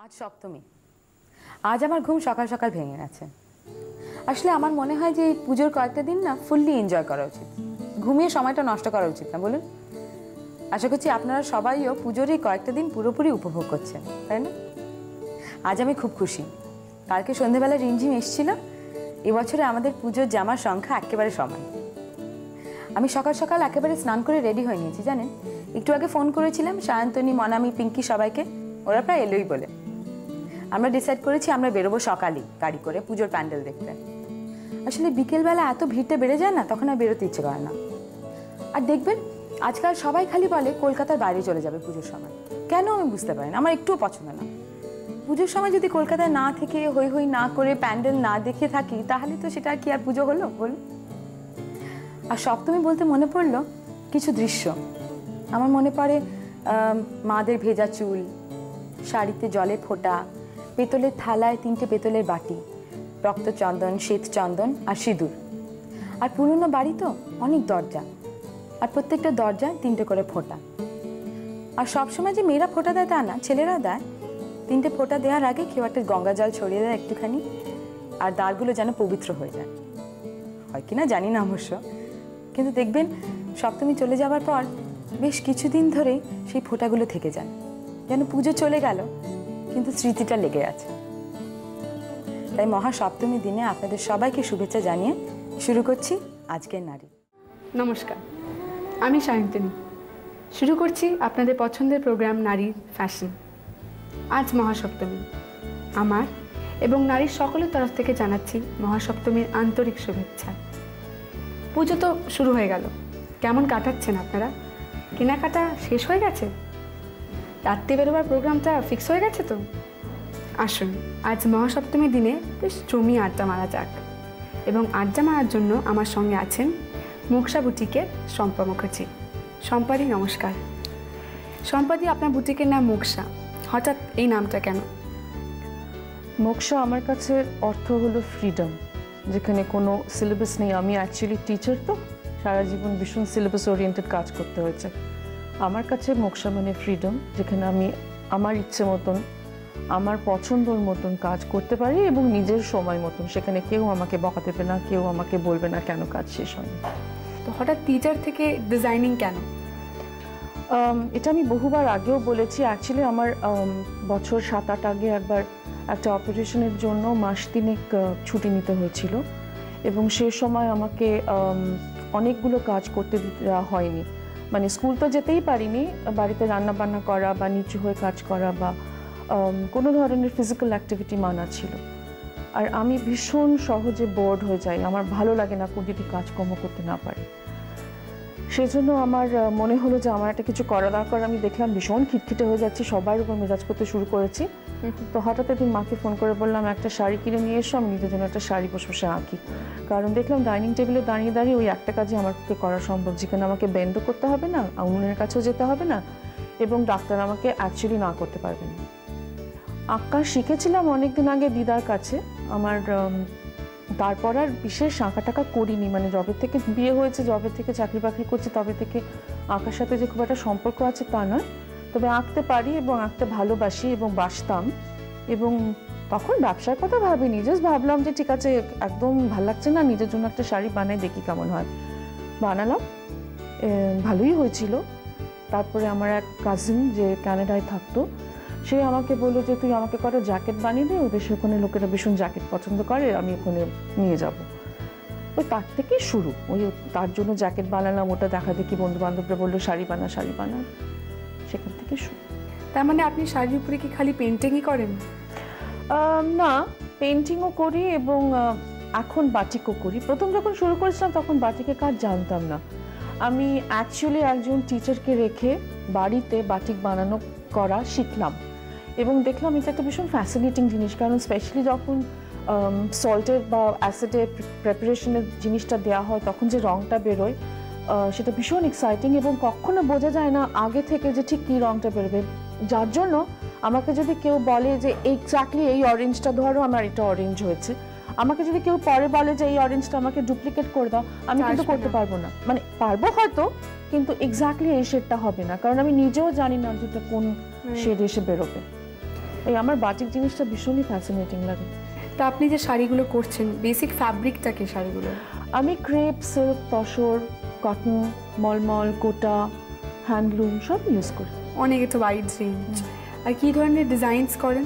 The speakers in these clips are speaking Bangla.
আজ সপ্তমী। আজ আমার ঘুম সকাল সকাল ভেঙে গেছে। আসলে আমার মনে হয় যে এই পুজোর কয়েকটা দিন না ফুললি এনজয় করা উচিত, ঘুমিয়ে সময়টা নষ্ট করা উচিত না, বলুন? আশা করছি আপনারা সবাইও পুজোর এই কয়েকটা দিন পুরোপুরি উপভোগ করছেন, তাই না? আজ আমি খুব খুশি। কালকে সন্ধ্যেবেলা রিমঝিম এসেছিল। এবছরে আমাদের পুজোর জামার সংখ্যা একেবারে সমান। আমি সকাল সকাল একেবারে স্নান করে রেডি হয়ে নিয়েছি, জানেন? একটু আগে ফোন করেছিলাম সায়ন্তনী, মনামি, পিঙ্কি সবাইকে, ওরা প্রায় এলোই বলে। আমরা ডিসাইড করেছি আমরা বেরোবো সকালেই গাড়ি করে পুজোর প্যান্ডেল দেখতে। আসলে বিকেলবেলা এত ভিড়টা বেড়ে যায় না, তখন আর বেরোতে ইচ্ছে করে না। আর দেখবেন আজকাল সবাই খালি বলে কলকাতার বাইরে চলে যাবে পুজোর সময়। কেন আমি বুঝতে পারি না, আমার একটুও পছন্দ না। পুজোর সময় যদি কলকাতায় না থেকে হই হই না করে প্যান্ডেল না দেখে থাকি, তাহলে তো সেটা কি আর পুজো হলো বলুন? আর সপ্তমী বলতে মনে পড়লো কিছু দৃশ্য। আমার মনে পড়ে মাদের ভেজা চুল, শাড়িতে জলে ফোঁটা, পেতলের থালায় 3টে পেতলের বাটি, রক্তচন্দন, শ্বেতচন্দন আর সিঁদুর। আর পুরনো বাড়ি তো অনেক দরজা, আর প্রত্যেকটা দরজায় 3টে করে ফোঁটা। আর সবসময় যে মেয়েরা ফোঁটা দেয় তা না, ছেলেরা দেয়। 3টে ফোঁটা দেওয়ার আগে কেউ একটা গঙ্গা জল ছড়িয়ে দেয় একটুখানি, আর দ্বারগুলো যেন পবিত্র হয়ে যায়। হয় কিনা জানি না অবশ্য, কিন্তু দেখবেন সপ্তমী চলে যাওয়ার পর বেশ কিছুদিন ধরেই সেই ফোঁটাগুলো থেকে যায়, যেন পুজো চলে গেল কিন্তু স্মৃতিটা লেগে আছে। তাই মহা সপ্তমীর দিনে আপনাদের সবাইকে শুভেচ্ছা জানিয়ে শুরু করছি আজকের নারী। নমস্কার, আমি সায়ন্তনী। শুরু করছি আপনাদের পছন্দের প্রোগ্রাম নারী ফ্যাশন। আজ মহাসপ্তমী। আমার এবং নারীর সকলের তরফ থেকে জানাচ্ছি মহাসপ্তমীর আন্তরিক শুভেচ্ছা। পুজো তো শুরু হয়ে গেল, কেমন কাটাচ্ছেন আপনারা? কেনাকাটা শেষ হয়ে গেছে? রাত্রে বেরোবার প্রোগ্রামটা ফিক্স হয়ে গেছে তো? আসুন আজ মহাসপ্তমীর দিনে বেশ জমিয়ে আড্ডা মারা যাক। এবং আড্ডা মারার জন্য আমার সঙ্গে আছেন মোক্ষা বুটিকের শম্পা মুখার্জি। শম্পাদি নমস্কার। শম্পাদি, আপনার বুটিকের নাম মোক্ষা, হঠাৎ এই নামটা কেন? মোক্ষা আমার কাছে অর্থ হলো ফ্রিডম, যেখানে কোনো সিলেবাস নেই। আমি অ্যাকচুয়ালি টিচার, তো সারা জীবন ভীষণ সিলেবাস ওরিয়েন্টেড কাজ করতে হয়েছে। আমার কাছে মোক্ষা মানে ফ্রিডম, যেখানে আমি আমার ইচ্ছে মতন, আমার পছন্দর মতন কাজ করতে পারি এবং নিজের সময় মতন। সেখানে কেউ আমাকে বকা দেবে না, কেউ আমাকে বলবে না কেন কাজ শেষ হয়নি। তো হঠাৎ টিচার থেকে ডিজাইনিং কেন? এটা আমি বহুবার আগেও বলেছি। অ্যাকচুয়ালি আমার বছর 7-8 আগে একবার একটা অপারেশনের জন্য মাস 3 ছুটি নিতে হয়েছিল, এবং সে সময় আমাকে অনেকগুলো কাজ করতে দেওয়া হয়নি। মানে স্কুল তো যেতেই পারিনি, বাড়িতে রান্না বান্না করা বা নিচু হয়ে কাজ করা বা কোনো ধরনের ফিজিক্যাল অ্যাক্টিভিটি মানা ছিল। আর আমি ভীষণ সহজে বোর্ড হয়ে যাই, আমার ভালো লাগে না যদি কাজকর্ম করতে না পারি। সেজন্য আমার মনে হলো যে আমার একটা কিছু করা দরকার। আমি দেখলাম ভীষণ খিটখিটে হয়ে যাচ্ছি, সবার উপর মেজাজ করতে শুরু করেছি। তো হঠাৎ একদিন মাকে ফোন করে বললাম একটা শাড়ি কিনে নিয়ে এসো, আমি নিজের জন্য একটা শাড়ি বসে বসে আঁকি। কারণ দেখলাম ডাইনিং টেবিলে দাঁড়িয়ে দাঁড়িয়ে ওই একটা কাজই আমার পক্ষে করা সম্ভব, যেখানে আমাকে বেন্ডও করতে হবে না, উনুনের কাছেও যেতে হবে না, এবং ডাক্তার আমাকে অ্যাকচুয়ালি না করতে পারবে না। আঁকা শিখেছিলাম অনেকদিন আগে দিদার কাছে। আমার তারপর আর বিশেষ আঁকা টাকা করিনি। মানে যবে থেকে বিয়ে হয়েছে, যবে থেকে চাকরি বাকরি করছি, তবে থেকে আঁকার সাথে যে খুব একটা সম্পর্ক আছে তা নয়। তবে আঁকতে পারি এবং আঁকতে ভালোবাসি এবং বাসতাম। এবং তখন ব্যবসার কথা ভাবিনি, জাস্ট ভাবলাম যে ঠিক আছে, একদম ভালো লাগছে না, নিজের জন্য একটা শাড়ি বানাই দেখি কেমন হয়। বানালাম, ভালোই হয়েছিল। তারপরে আমার এক কাজিন যে কানাডায় থাকতো, সে আমাকে বললো যে তুই আমাকে কটা জ্যাকেট বানিয়ে দে, ওদের ওখানে লোকেরা ভীষণ জ্যাকেট পছন্দ করে, আমি ওখানে নিয়ে যাব। ওই তার থেকেই শুরু। ওই তার জন্য জ্যাকেট বানালাম, ওটা দেখা দেখি বন্ধু বান্ধবরা বললো শাড়ি বানা শাড়ি বানা, সেখান থেকে শুরু। তার মানে আপনি শাড়ির উপরে কি খালি পেন্টিংই করেন? না, পেন্টিংও করি এবং এখন বাটিকও করি। প্রথম যখন শুরু করেছিলাম তখন বাটিকের কাজ জানতাম না। আমি অ্যাকচুয়ালি একজন টিচারকে রেখে বাড়িতে বাটিক বানানো করা শিখলাম, এবং দেখলাম এটা একটা ভীষণ ফ্যাসিনেটিং জিনিস। কারণ স্পেশালি যখন সল্টের বা অ্যাসিডের প্রিপারেশনের জিনিসটা দেওয়া হয়, তখন যে রঙটা বেরোয় সেটা ভীষণ এক্সাইটিং, এবং কখনো বোঝা যায় না আগে থেকে যে ঠিক কী রঙটা বেরোবে। যার জন্য আমাকে যদি কেউ বলে যে এক্স্যাক্টলি এই অরেঞ্জটা ধরো, আমার এটা অরেঞ্জ হয়েছে, আমাকে যদি কেউ পরে বলে যে এই অরেঞ্জটা আমাকে ডুপ্লিকেট করে দাও, আমি কিন্তু করতে পারবো না। মানে পারবো হয়তো, কিন্তু এক্স্যাক্টলি এই শেডটা হবে না, কারণ আমি নিজেও জানি না যেটা কোন শেড এসে বেরোবে। এই আমার বাটিক জিনিসটা ভীষণই ফ্যাসিনেটিং লাগে। তা আপনি যে শাড়িগুলো করছেন, বেসিক ফ্যাব্রিকটা কি শাড়িগুলো? আমি ক্রেপ, সিল্ক, তসর, কটন, মলমল, কোটা, হ্যান্ডলুম সব ইউজ করি। অনেকে তো ওয়াইড রেঞ্জ। আর কী ধরনের ডিজাইনস করেন?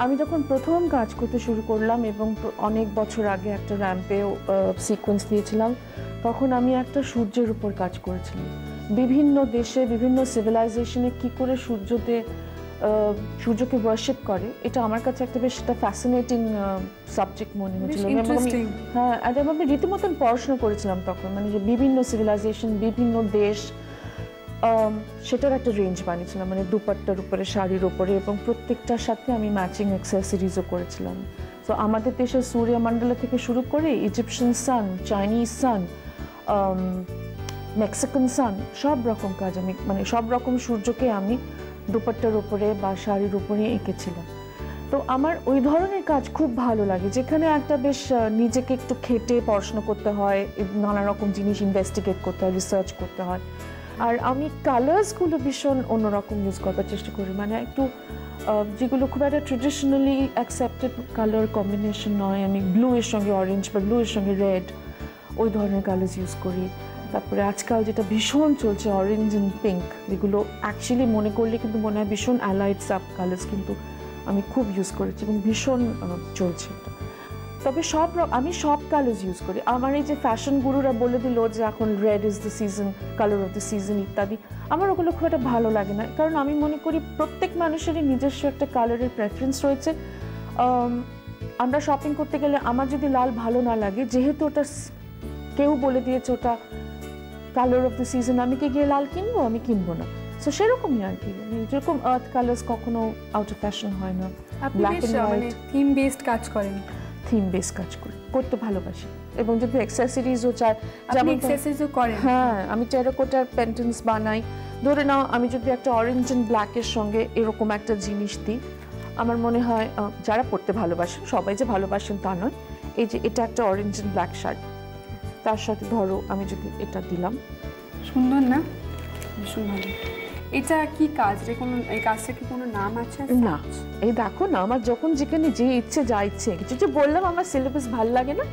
আমি যখন প্রথম কাজ করতে শুরু করলাম এবং অনেক বছর আগে একটা র্যাম্পেও সিকোয়েন্স দিয়েছিলাম, তখন আমি একটা সূর্যের উপর কাজ করেছিলাম। বিভিন্ন দেশে বিভিন্ন সিভিলাইজেশনে কী করে সূর্যকে ওয়ার্শিপ করে, এটা আমার কাছে একটা বেশ একটা ফ্যাসিনেটিং সাবজেক্ট মনে হয়েছিল। হ্যাঁ, এটা আমি রীতিমতন পড়াশোনা করেছিলাম তখন, মানে যে বিভিন্ন সিভিলাইজেশন, বিভিন্ন দেশ, সেটার একটা রেঞ্জ বানিয়েছিলাম, মানে দুপাট্টার উপরে, শাড়ির উপরে, এবং প্রত্যেকটার সাথে আমি ম্যাচিং অ্যাক্সেসরিজও করেছিলাম। তো আমাদের দেশের সূর্যমণ্ডল থেকে শুরু করে ইজিপশিয়ান সান, চাইনিজ সান, মেক্সিকান সান, সব রকম কাজ আমি, মানে সব রকম সূর্যকে আমি দুপাট্টার উপরে বা শাড়ির উপরে এঁকেছিলাম। তো আমার ওই ধরনের কাজ খুব ভালো লাগে, যেখানে একটা বেশ নিজেকে একটু খেটে পড়াশোনা করতে হয়, নানা রকম জিনিস ইনভেস্টিগেট করতে হয়, রিসার্চ করতে হয়। আর আমি কালার্সগুলো ভীষণ অন্যরকম ইউজ করবার চেষ্টা করি, মানে একটু যেগুলো খুব একটা ট্রেডিশনালি অ্যাকসেপ্টেড কালার কম্বিনেশন নয়। আমি ব্লু এর সঙ্গে অরেঞ্জ বা ব্লু এর সঙ্গে রেড, ওই ধরনের কালার্স ইউজ করি। তারপরে আজকাল যেটা ভীষণ চলছে অরেঞ্জ অ্যান্ড পিঙ্ক, যেগুলো অ্যাকচুয়ালি মনে করলে কিন্তু মনে হয় ভীষণ অ্যালাইড সাব কালার্স, কিন্তু আমি খুব ইউজ করেছি এবং ভীষণ চলছে এটা। তবে আমি সব কালার্স ইউজ করি। আমার এই যে ফ্যাশন গুরুরা বলে দিল যে এখন red is the season, colour of the season ইত্যাদি, আমার ওগুলো খুব একটা ভালো লাগে না, কারণ আমি মনে করি প্রত্যেক মানুষেরই নিজস্ব একটা কালারের প্রেফারেন্স রয়েছে। আমরা শপিং করতে গেলে আমার যদি লাল ভালো না লাগে, যেহেতু ওটা কেউ বলে দিয়েছে ওটা কালার অফ দ্য সিজন, আমি কি গিয়ে লাল কিনবো? আমি কিনবো না। সো সেরকমই আর কি, যেরকম আর্থ কালার্স কখনো আউট অফ ফ্যাশন হয় না। Black and white theme based কাজ করেন? থিম বেস কাজ করতে ভালোবাসি, এবং যদি অ্যাক্সেসরিজও চাই, যেমন অ্যাক্সেসরিজও করেন? হ্যাঁ, আমি টেরাকোটার পেন্ডেন্টস বানাই। ধরে নাও আমি যদি একটা অরেঞ্জ অ্যান্ড ব্ল্যাকের সঙ্গে এরকম একটা জিনিস দিই, আমার মনে হয় যারা পড়তে ভালোবাসেন, সবাই যে ভালোবাসেন তা নয়, এই যে এটা একটা অরেঞ্জ অ্যান্ড ব্ল্যাক শার্ট, তার সাথে ধরো আমি যদি এটা দিলাম, সুন্দর না? ভীষণ ভালো। এটা কি কাজ রে? এই কাজটা কি কোনো নাম আছে? না, এই দেখো না, আমার যখন যেখানে যে ইচ্ছে যা ইচ্ছে, কিছু যে বললাম আমার সিলেবাস ভালো লাগে না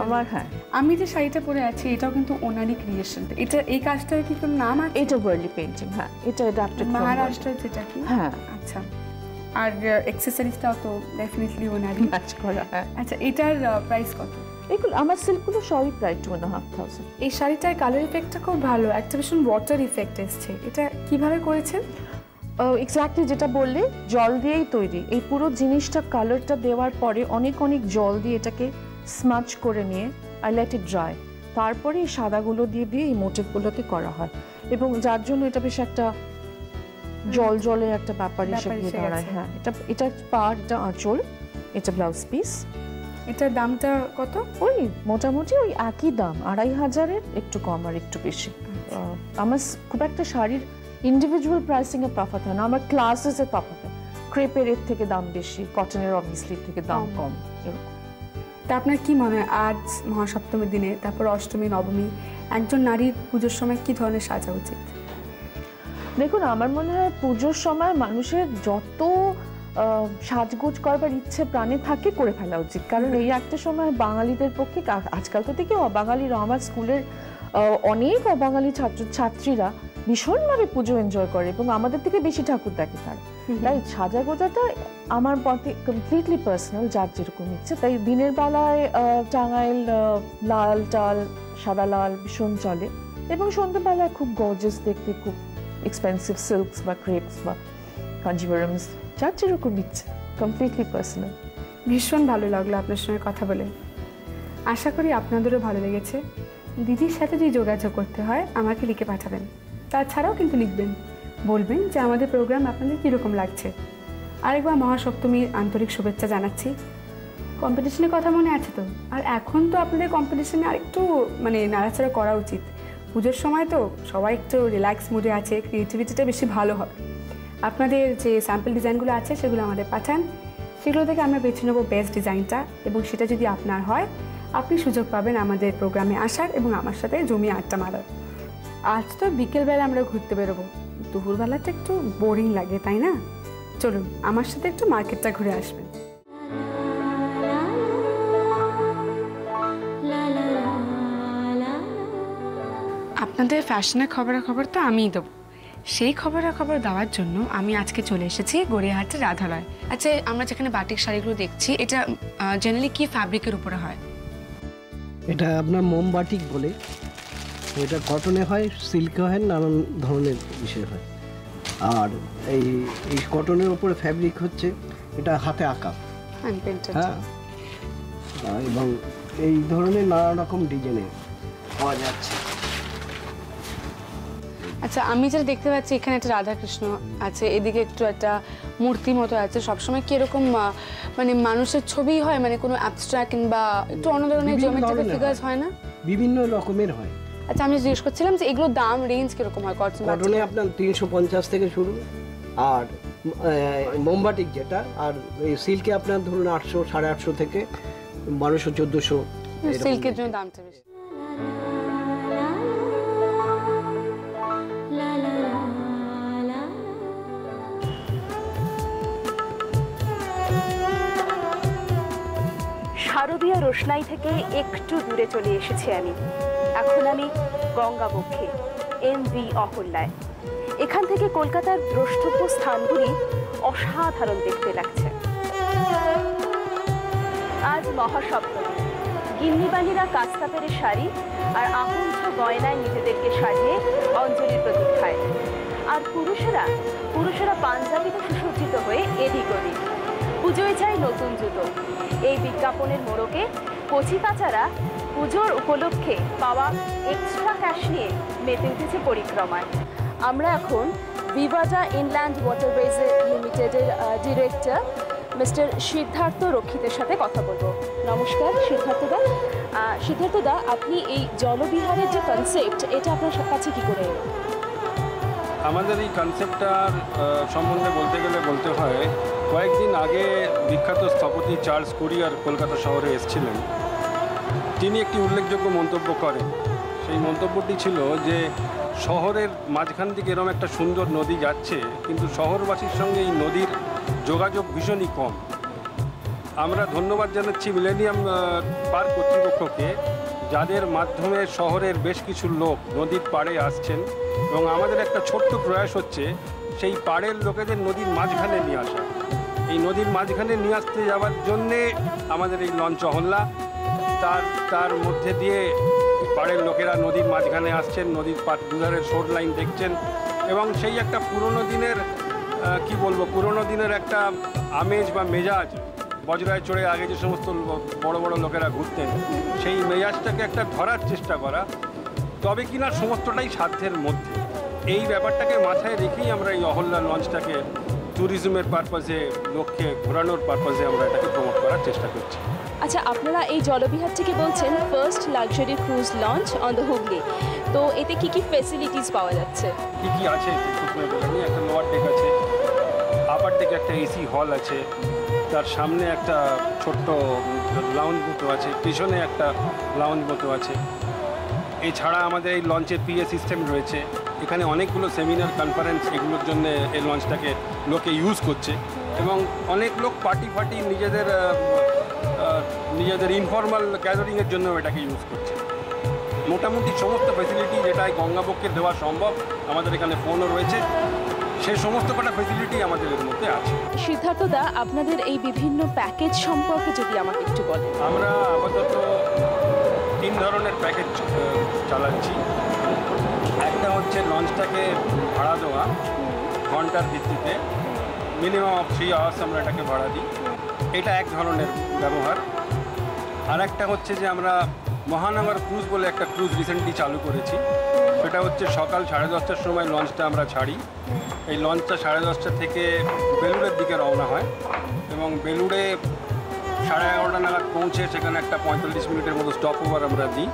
আমার। হ্যাঁ, আমি যে শাড়িটা পরে আছি এটাও কিন্তু ওনারই ক্রিয়েশন। এটা এই কাজটার কি কোনো নাম আছে? এটা ওয়ার্লি পেইন্টিং। হ্যাঁ, এটা অ্যাডাপ্টেড ফ্রম মহারাষ্ট্রের যেটা কি? হ্যাঁ। আচ্ছা, আর অ্যাক্সেসরিজটাও তো ডেফিনেটলি ওনারই ম্যাচ করা। হ্যাঁ। আচ্ছা, এটার প্রাইস কত? এগুলো আমার সিল্কগুলো সবই প্রায় 2,500। এই শাড়িটার কালার ইফেক্টটা খুব ভালো, একটা ভীষণ ওয়াটার ইফেক্ট এসছে। এটা কিভাবে করেছেন? এক্স্যাক্টলি যেটা বললে, জল দিয়েই তৈরি। এই পুরো জিনিসটা কালারটা দেওয়ার পরে অনেক জল দিয়ে এটাকে স্মাচ করে নিয়ে আই লেট ইট ড্রাই, তারপরে এই সাদাগুলো দিয়ে এই মোটিভগুলোকে করা হয়, এবং যার জন্য এটা বেশ একটা জলে একটা ব্যাপার হিসেবে দাঁড়ায়। হ্যাঁ, এটা পাড়, এটা আঁচল, এটা ব্লাউজ পিস। এটার দামটা কত? ওই মোটামুটি ওই একই দাম, 2,500-এর একটু কম আর একটু বেশি। আমার খুব একটা শাড়ির ইন্ডিভিজুয়াল প্রাইসিং এর তফাৎ হয় না, আমার ক্লাসেসের তফাৎ হয়। ক্রেপের এর থেকে দাম বেশি, কটনের অবভিয়াসলি থেকে দাম কম, এরকম। তা আপনার কি মনে হয় আজ মহাসপ্তমীর দিনে, তারপর অষ্টমী, নবমী, একজন নারীর পুজোর সময় কি ধরনের সাজা উচিত? দেখুন, আমার মনে হয় পুজোর সময় মানুষের যত সাজগোজ করবার ইচ্ছে প্রাণে থাকে করে ফেলা উচিত, কারণ এই একটা সময় বাঙালিদের পক্ষে, আজকাল তো থেকে অবাঙালিরা, আমার স্কুলের অনেক অবাঙালি ছাত্রীরা ভীষণভাবে পুজো এনজয় করে এবং আমাদের থেকে বেশি ঠাকুর দেখে তারা। তাই সাজাগোজাটা আমার মতে কমপ্লিটলি পার্সোনাল, যার যেরকম ইচ্ছে। তাই দিনের বেলায় টাঙ্গাইল লাল টাল, সাদা লাল ভীষণ চলে, এবং সন্ধ্যেবেলায় খুব গর্জিয়াস দেখতে, খুব এক্সপেন্সিভ সিল্কস বা ক্রেপস বা কাঞ্জিভারামস, যার যেরকম ইচ্ছে, কমপ্লিটলি পার্সোনাল। ভীষণ ভালো লাগলো আপনার সঙ্গে কথা বলে। আশা করি আপনাদেরও ভালো লেগেছে। দিদির সাথে যদি যোগাযোগ করতে হয় আমাকে লিখে পাঠাবেন, তাছাড়াও কিন্তু লিখবেন, বলবেন যে আমাদের প্রোগ্রাম আপনাদের কীরকম লাগছে। আরেকবার মহাসপ্তমীর আন্তরিক শুভেচ্ছা জানাচ্ছি। কম্পিটিশনের কথা মনে আছে তো? আর এখন তো আপনাদের কম্পিটিশনে আরেকটু নাড়াচাড়া করা উচিত। পুজোর সময় তো সবাই একটু রিল্যাক্স মুডে আছে, ক্রিয়েটিভিটিটা বেশি ভালো হবে। আপনাদের যে স্যাম্পল ডিজাইনগুলো আছে সেগুলো আমাদের পাঠান, সেগুলো থেকে আমরা বেছে নেবো বেস্ট ডিজাইনটা, এবং সেটা যদি আপনার হয় আপনি সুযোগ পাবেন আমাদের প্রোগ্রামে আসার এবং আমার সাথে জমিয়ে আড্ডা মারার। আজ তো বিকেলবেলা আমরা ঘুরতে বেরোবো, দুপুরবেলাটা একটু বোরিং লাগে, তাই না? চলুন আমার সাথে একটু মার্কেটটা ঘুরে আসবেন। আপনাদের ফ্যাশনের খবরাখবর তো আমিই দেবো। সেই খবরাখবর দেওয়ার জন্য আমি আজকে চলে এসেছি গড়িয়াহাটের রাধালয়। আচ্ছা, আমরা যেখানে বাটিক শাড়িগুলো দেখছি, এটা জেনারেলি কি ফ্যাব্রিকের উপরে হয়? এটা আপনার মোমবাটিক বলে, এটা কটনে হয়, সিল্কে হয়, নানান ধরনের বিষয় হয়। আর এই এই কটনের উপরে ফ্যাব্রিক হচ্ছে এটা হাতে আঁকা, হ্যাঁ, এবং এই ধরনের নানা রকম ডিজাইনের পাওয়া যাচ্ছে। আচ্ছা, আমি যেটা দেখতে পাচ্ছি এখানে একটা রাধাকৃষ্ণ আছে, এদিকে একটু একটা মূর্তি মতো আছে। সবসময় কি এরকম মানে মানুষের ছবি হয়, মানে কোনো অ্যাবস্ট্রাক্ট কিংবা একটু অন্য ধরনের জিওমেট্রিক্যাল ফিগারস হয় না? বিভিন্ন রকমের হয়। আচ্ছা, আমি জিজ্ঞেস করছিলাম যে এগুলোর দাম রেঞ্জ কিরকম হয়? কটনে আপনার 350 থেকে শুরু, আর মোমবাটিক যেটা, আর এই সিল্কে আপনার ধরুন 800, 850 থেকে 1200, 1400। সিল্কের জন্য দামটা বেশি। শারদীয় রোশনাই থেকে একটু দূরে চলে এসেছি আমি। এখন আমি গঙ্গাবক্ষে MV অহল্যায়। এখান থেকে কলকাতার দ্রষ্টব্য স্থানগুলি অসাধারণ দেখতে লাগছে। আজ মহাসপ্তমী। গিন্নিবাণীরা কাস্তাপের শাড়ি আর আকুঞ্চ গয়নায় নিজেদেরকে সাজিয়ে অঞ্জলির প্রতীক্ষায়, আর পুরুষেরা পাঞ্জাবিতে সুসজ্জিত হয়ে এদিক ওদিক। পুজোয় চাই নতুন জুতো। এই বিজ্ঞাপনের মোড়কে কচিকাচারা পুজোর উপলক্ষে পাওয়া এক্সট্রা ক্যাশ নিয়ে মেতে উঠেছে পরিক্রমায়। আমরা এখন ভিভাজা ইনল্যান্ড ওয়াটারওয়েজ লিমিটেডের ডিরেক্টর মিস্টার সিদ্ধার্থ রক্ষিতের সাথে কথা বলবো। নমস্কার সিদ্ধার্থদা। সিদ্ধার্থদা, আপনি এই জলবিহারের যে কনসেপ্ট, এটা আপনার কাছে কি করে এলো? আমাদের এই কনসেপ্টটার সম্বন্ধে বলতে হয়, কয়েকদিন আগে বিখ্যাত স্থপতি চার্লস কুরিয়ার কলকাতা শহরে এসেছিলেন। তিনি একটি উল্লেখযোগ্য মন্তব্য করেন। সেই মন্তব্যটি ছিল যে শহরের মাঝখান থেকে এরকম একটা সুন্দর নদী যাচ্ছে, কিন্তু শহরবাসীর সঙ্গে এই নদীর যোগাযোগ ভীষণই কম। আমরা ধন্যবাদ জানাচ্ছি মিলেনিয়াম পার্ক কর্তৃপক্ষকে, যাদের মাধ্যমে শহরের বেশ কিছু লোক নদীর পাড়ে আসছেন, এবং আমাদের একটা ছোট্ট প্রয়াস হচ্ছে সেই পাড়ের লোকেদের নদীর মাঝখানে নিয়ে আসা। এই নদীর মাঝখানে নিয়ে আসতে যাওয়ার জন্যে আমাদের এই লঞ্চ অহল্যা। তার মধ্যে দিয়ে পাড়ের লোকেরা নদীর মাঝখানে আসছেন, নদীর দুধারের শোর লাইন দেখছেন, এবং সেই একটা পুরনো দিনের একটা আমেজ বা মেজাজ, বজরায় চড়ে আগে যে সমস্ত বড় বড় লোকেরা ঘুরতেন, সেই মেজাজটাকে একটা ধরার চেষ্টা করা, তবে কিনা সমস্তটাই সাধ্যের মধ্যে। এই ব্যাপারটাকে মাথায় রেখেই আমরা এই অহল্যা লঞ্চটাকে ট্যুরিজমের পারপাসে, লোককে ঘোরানোর পারপাসে আমরা এটাকে প্রমোট করার চেষ্টা করছি। আচ্ছা, আপনারা এই জলবিহারটিকে বলছেন first luxury cruise launch on the Hooghly, তো এতে কি কি ফেসিলিটিস পাওয়া যাচ্ছে? কী কী আছে প্রথমে বলে নিই। একটা লোয়ার ডেক আছে, আপার ডেকে একটা এসি হল আছে, তার সামনে একটা ছোট্ট লাউঞ্জ মতো আছে, পেছনে একটা লাউঞ্জ মতো আছে। এছাড়া আমাদের এই লঞ্চের PA সিস্টেম রয়েছে। এখানে অনেকগুলো সেমিনার, কনফারেন্স, এগুলোর জন্য এই লঞ্চটাকে লোকে ইউজ করছে, এবং অনেক লোক পার্টি নিজেদের ইনফর্মাল গ্যাদারিংয়ের জন্য এটাকে ইউজ করছে। মোটামুটি সমস্ত ফেসিলিটি যেটা গঙ্গাবক্ষে দেওয়া সম্ভব, আমাদের এখানে ফোনও রয়েছে, সেই সমস্ত কটা ফেসিলিটি আমাদের এর মধ্যে আছে। সিদ্ধার্থদা, আপনাদের এই বিভিন্ন প্যাকেজ সম্পর্কে যদি আমাকে একটু বলেন। আমরা আপাতত 3 ধরনের প্যাকেজ চালাচ্ছি। একটা হচ্ছে লঞ্চটাকে ভাড়া দেওয়া ঘন্টার ভিত্তিতে, মিনিমাম অফ 3 আওয়ার্স আমরা এটাকে ভাড়া দিই, এটা এক ধরনের ব্যবহার। আর একটা হচ্ছে যে আমরা মহানগর ক্রুজ বলে একটা ক্রুজ রিসেন্টলি চালু করেছি। সেটা হচ্ছে সকাল 10:30টার সময় লঞ্চটা আমরা ছাড়ি। এই লঞ্চটা 10:30টা থেকে বেলুড়ের দিকে রওনা হয়, এবং বেলুড়ে 11:30 নাগাদ পৌঁছে সেখানে একটা 45 মিনিটের মতো স্টপ ওভার আমরা দিই।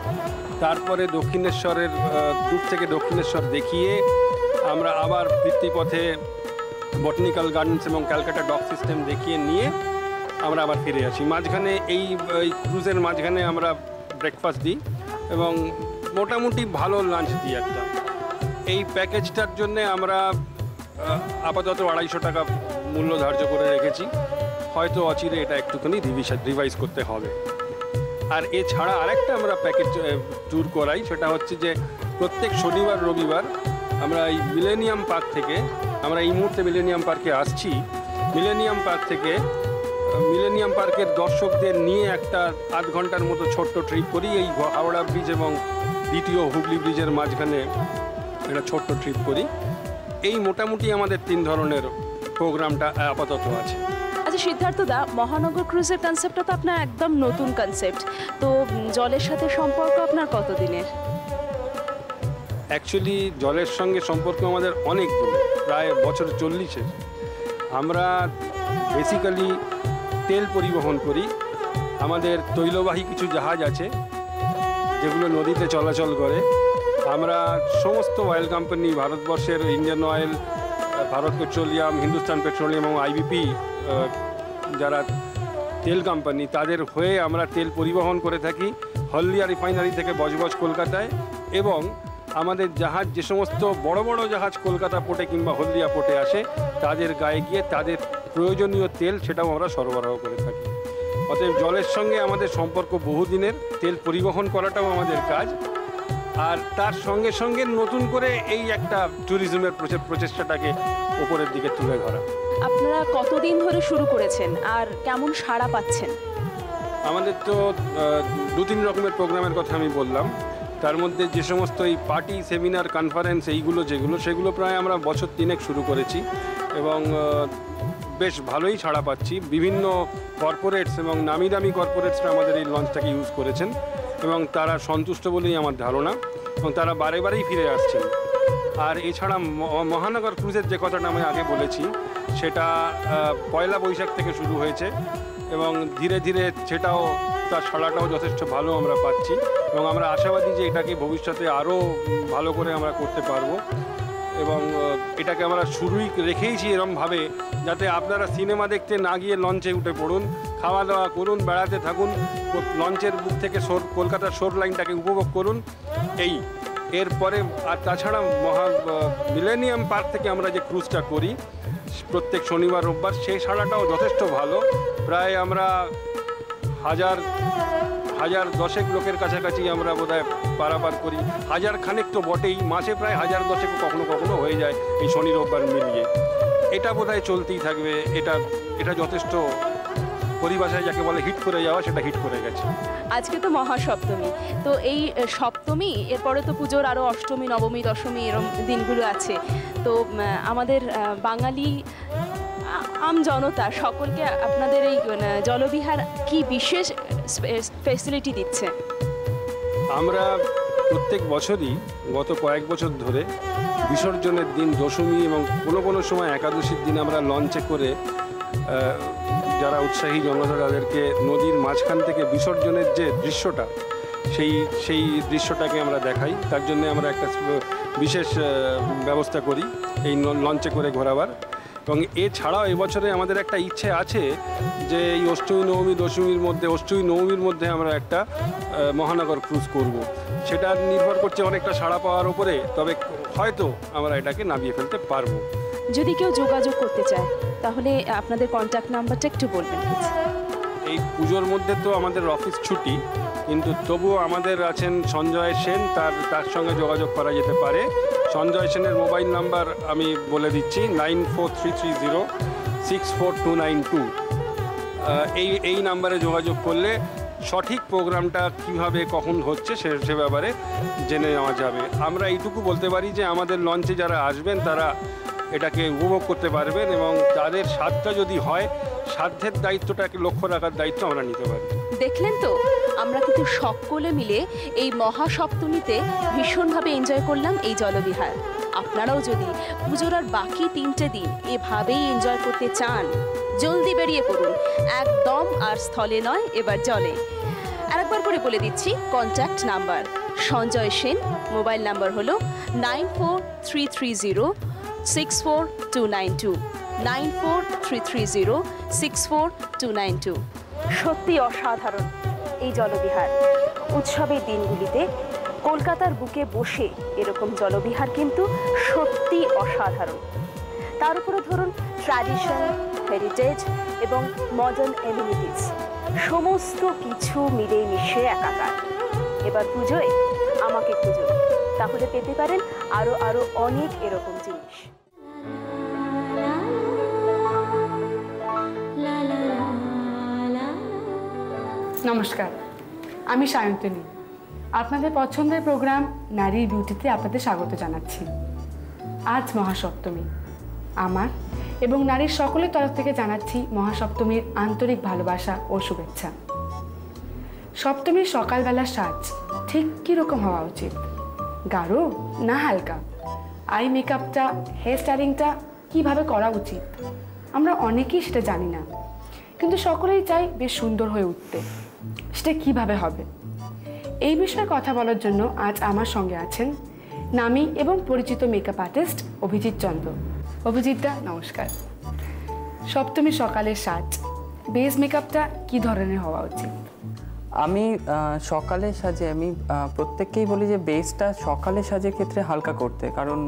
তারপরে দক্ষিণেশ্বরের দূর থেকে দক্ষিণেশ্বর দেখিয়ে আমরা আবার ভিত্তিপথে বটানিক্যাল গার্ডেন্স এবং ক্যালকাটা ডক সিস্টেম দেখিয়ে নিয়ে আমরা আবার ফিরে আসি। মাঝখানে এই ক্রুজের মাঝখানে আমরা ব্রেকফাস্ট দিই, এবং মোটামুটি ভালো লাঞ্চ দিই একটা। এই প্যাকেজটার জন্য আমরা আপাতত 250 টাকা মূল্য ধার্য করে রেখেছি। হয়তো অচিরে এটা একটুখানি রিভাইজ করতে হবে। আর এছাড়া আরেকটা আমরা প্যাকেজ ট্যুর করাই, সেটা হচ্ছে যে প্রত্যেক শনিবার রবিবার আমরা এই মিলেনিয়াম পার্ক থেকে, আমরা এই মুহূর্তে মিলেনিয়াম পার্কে আসছি, মিলেনিয়াম পার্ক থেকে মিলেনিয়াম পার্কের দর্শকদের নিয়ে একটা 8 ঘন্টার মতো ছোট্ট ট্রিপ করি। এই হাওড়া ব্রিজ এবং দ্বিতীয় হুগলি ব্রিজের মাঝখানে একটা ছোট্ট ট্রিপ করি। এই মোটামুটি আমাদের 3 ধরনের প্রোগ্রামটা আপাতত আছে। আচ্ছা সিদ্ধার্থদা, মহানগর ক্রুজের কনসেপ্টটা তো আপনার একদম নতুন কনসেপ্ট, তো জলের সাথে সম্পর্ক আপনার কতদিনের? অ্যাকচুয়ালি জলের সঙ্গে সম্পর্ক আমাদের অনেক দিনের, প্রায় বছর 40-এর। আমরা বেসিক্যালি তেল পরিবহন করি। আমাদের তৈলবাহী কিছু জাহাজ আছে যেগুলো নদীতে চলাচল করে। আমরা সমস্ত অয়েল কোম্পানি, ভারতবর্ষের Indian oil, Bharat petroleum, Hindustan petroleum এবং আইবিপি যারা তেল কোম্পানি, তাদের হয়ে আমরা তেল পরিবহন করে থাকি হলদিয়া রিফাইনারি থেকে বজবজ কলকাতায়। এবং আমাদের জাহাজ, যে সমস্ত বড় বড় জাহাজ কলকাতা পোর্টে কিংবা হলদিয়া পোর্টে আসে, তাদের গায়ে গিয়ে তাদের প্রয়োজনীয় তেল সেটাও আমরা সরবরাহ করে থাকি। অতএব জলের সঙ্গে আমাদের সম্পর্ক বহুদিনের। তেল পরিবহন করাটাও আমাদের কাজ। আর তার সঙ্গে সঙ্গে নতুন করে এই একটা ট্যুরিজমের প্রচেষ্টাটাকে উপরের দিকে তুলে ধরা। আপনারা কতদিন ধরে শুরু করেছেন আর কেমন সাড়া পাচ্ছেন? আমাদের তো 2-3 রকমের প্রোগ্রামের কথা আমি বললাম। তার মধ্যে যে সমস্ত এই পার্টি, সেমিনার, কনফারেন্স এইগুলো সেগুলো প্রায় আমরা বছর 3 শুরু করেছি এবং বেশ ভালোই সাড়া পাচ্ছি। বিভিন্ন কর্পোরেটস এবং নামি দামি কর্পোরেটসরা আমাদের এই লঞ্চটাকে ইউজ করেছেন এবং তারা সন্তুষ্ট বলেই আমার ধারণা, এবং তারা বারেই ফিরে আসছেন। আর এছাড়া মহানগর ক্রুজের যে কথাটা আমি আগে বলেছি, সেটা 1 বৈশাখ থেকে শুরু হয়েছে এবং ধীরে ধীরে সেটাও, তার সাড়াটাও যথেষ্ট ভালো আমরা পাচ্ছি এবং আমরা আশাবাদী যে এটাকে ভবিষ্যতে আরও ভালো করে আমরা করতে পারবো। এবং এটাকে আমরা শুরুই রেখেইছি এরমভাবে যাতে আপনারা সিনেমা দেখতে না গিয়ে লঞ্চে উঠে পড়ুন, খাওয়া দাওয়া করুন, বেড়াতে থাকুন, লঞ্চের বুক থেকে কলকাতার শোর লাইনটাকে উপভোগ করুন। এরপরে আর তাছাড়া মিলেনিয়াম পার্ক থেকে আমরা যে ক্রুজটা করি প্রত্যেক শনিবার রোববার, সেই সাড়াটাও যথেষ্ট ভালো। প্রায় আমরা 1000 লোকের কাছাকাছি আমরা বোধহয় পারাপার করি। 1000 খানেক তো বটেই, মাসে প্রায় 1010 কখনো কখনো হয়ে যায় এই শনি রোববার মিলিয়ে। এটা বোধহয় চলতেই থাকবে। এটা যথেষ্ট, পরিভাষায় যাকে বলে হিট করে যাওয়া, সেটা হিট করে গেছে। আজকে তো মহাসপ্তমী, তো এই সপ্তমী, এরপরে তো পুজোর আরও অষ্টমী, নবমী, দশমী এরম দিনগুলো আছে। তো আমাদের বাঙালি আম জনতা সকলকে আপনাদের এই জলবিহার কি বিশেষ ফেসিলিটি দিচ্ছে? আমরা প্রত্যেক বছরই গত কয়েক বছর ধরে বিসর্জনের দিন, দশমী এবং কোনো সময় একাদশীর দিন আমরা লঞ্চে করে যারা উৎসাহী জনতা তাদেরকে নদীর মাঝখান থেকে বিসর্জনের যে দৃশ্যটা, সেই দৃশ্যটাকে আমরা দেখাই। তার জন্য আমরা একটা বিশেষ ব্যবস্থা করি এই লঞ্চে করে ঘোরাবার। এবং এছাড়াও এবছরে আমাদের একটা ইচ্ছে আছে যে এই অষ্টমী নবমী নবমীর মধ্যে আমরা একটা মহানগর ক্রুজ করব। সেটা নির্ভর করছে অনেকটা সাড়া পাওয়ার উপরে, তবে হয়তো আমরা এটাকে নামিয়ে ফেলতে পারবো। যদি কেউ যোগাযোগ করতে চায় তাহলে আপনাদের কন্ট্যাক্ট নাম্বারটা একটু বলবেন প্লিজ। এই পুজোর মধ্যে তো আমাদের অফিস ছুটি, কিন্তু তবুও আমাদের আছেন সঞ্জয় সেন, তার সঙ্গে যোগাযোগ করা যেতে পারে। সঞ্জয় সেনের মোবাইল নাম্বার আমি বলে দিচ্ছি, 9433064292। এই নাম্বারে যোগাযোগ করলে সঠিক প্রোগ্রামটা কিভাবে কখন হচ্ছে সে ব্যাপারে জেনে নেওয়া যাবে। আমরা এইটুকু বলতে পারি যে আমাদের লঞ্চে যারা আসবেন তারা এটাকে উপভোগ করতে পারবেন এবং তাদের স্বাদটা যদি হয়, সাধ্যের দায়িত্বটাকে লক্ষ্য রাখার দায়িত্ব আমরা নিতে পারি। দেখলেন তো, আমরা কিন্তু সকলে মিলে এই মহাসপ্তমীতে ভীষণভাবে এনজয় করলাম এই জলবিহার। আপনারাও যদি পুজোর আর বাকি 3টে দিন এভাবেই এনজয় করতে চান, জলদি বেরিয়ে পড়ুন, একদম আর স্থলে নয়, এবার জলে। আরেকবার করে বলে দিচ্ছি contact number. Sanjay Sen, mobile number হলো 9433064292, 9433064292। সত্যি অসাধারণ এই জলবিহার। উৎসবের দিনগুলিতে কলকাতার বুকে বসে এরকম জলবিহার কিন্তু সত্যি অসাধারণ। তার উপরে ধরুন ট্র্যাডিশন, হেরিটেজ এবং মডার্ন এমিনিটিস সমস্ত কিছু মিলেই মিশে একাকার। এবার পুজোয় আমাকে খুঁজুন, তাহলে পেতে পারেন আরো আরো অনেক এরকম জিনিস। নমস্কার, আমি সায়ন্তনী। আপনাদের পছন্দের প্রোগ্রাম নারী বিউটিতে আপনাদের স্বাগত জানাচ্ছি। আজ মহাসপ্তমী। আমার এবং নারীর সকলের তরফ থেকে জানাচ্ছি মহাসপ্তমীর আন্তরিক ভালোবাসা ও শুভেচ্ছা। সপ্তমীর সকালবেলার সাজ ঠিক কীরকম হওয়া উচিত? গাঢ় না হালকা? আই মেকআপটা, হেয়ার স্টাইলিংটা কীভাবে করা উচিত? আমরা অনেকেই সেটা জানি না, কিন্তু সকলেই চাই বেশ সুন্দর হয়ে উঠতে। সেটা কিভাবে হবে? এই বিষয়ে কথা বলার জন্য আজ আমার সঙ্গে আছেন নামী এবং পরিচিত মেকআপ আর্টিস্ট অভিজিৎ চন্দ্র। অভিজিৎদা নমস্কার। সপ্তমী সকালের সাজ, বেস মেকআপটা কি ধরনের হওয়া উচিত? আমি সকালে সাজে আমি প্রত্যেককেই বলি যে বেসটা সকালে সাজের ক্ষেত্রে হালকা করতে, কারণ